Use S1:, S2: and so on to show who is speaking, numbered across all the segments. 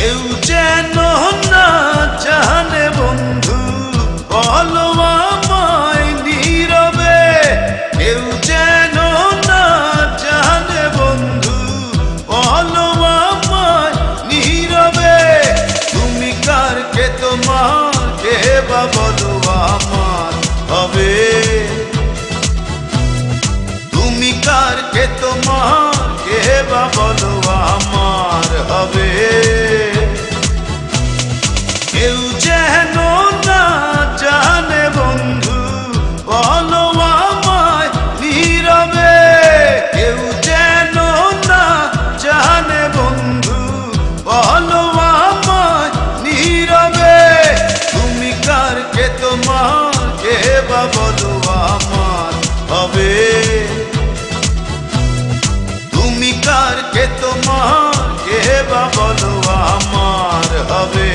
S1: কেউ যেন না জানে বন্ধু, বলো আমায় নীরবে। কেউ যেন না জানে বন্ধু, বলো আমায় নীরবে। তুমি কার, কে তোমার, কে বা বলো আমার হবে। তুমি কার, কে তোমার, কে বা বলো আমার হবে। কেউ যেন না জানে বন্ধু, বলো আমায় নীরবে। কেউ যেন না জানে বন্ধু, বলো আমায় নীরবে। তুমি কার, কে তোমার, কে বা বলো আমার হবে। তুমি কার, কে তোমার, কে বা বলো আমার হবে।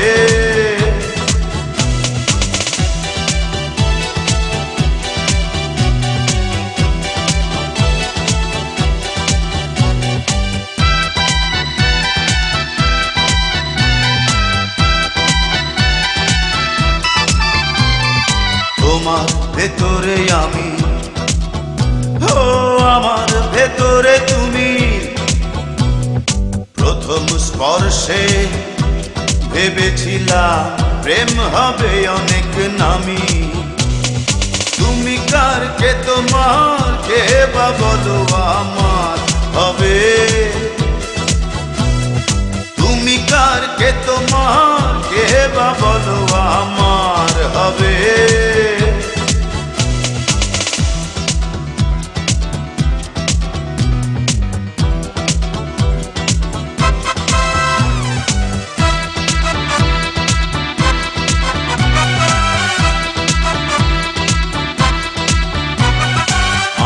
S1: তোমার ভেতরে আমি, ও আমার ভেতরে তুমি। প্রথম স্পর্শে ভেবেছিলাম প্রেম হবে অনেক নামি। তুমি কার, কে তোমার, কে বা বলো আমার হবে। তুমি কার, কে তোমার, কে বা বলো আমার হবে।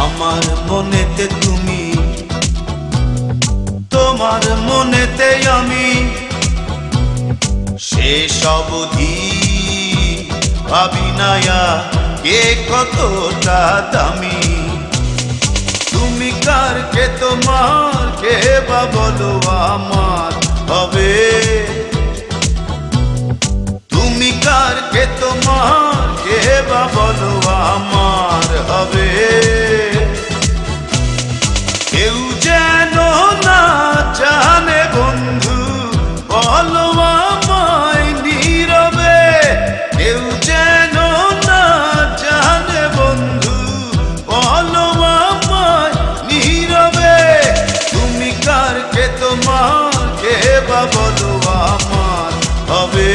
S1: আমার মনেতে তুমি, তোমার মনেতে আমি। শেষ অবধি ভাবি না কে কতটা দামি। তুমি কার, কে তোমার, কে বা বলো আমার হবে। তুমি কার, কে তোমার, কে বা বলো আমার হবে। কেউ যেন না জানে বন্ধু, বলো আমায় নীরবে। কেউ যেন না জানে বন্ধু, বলো আমায় নীরবে। তুমি কার, কে তোমার, কে বা বলো আমার হবে।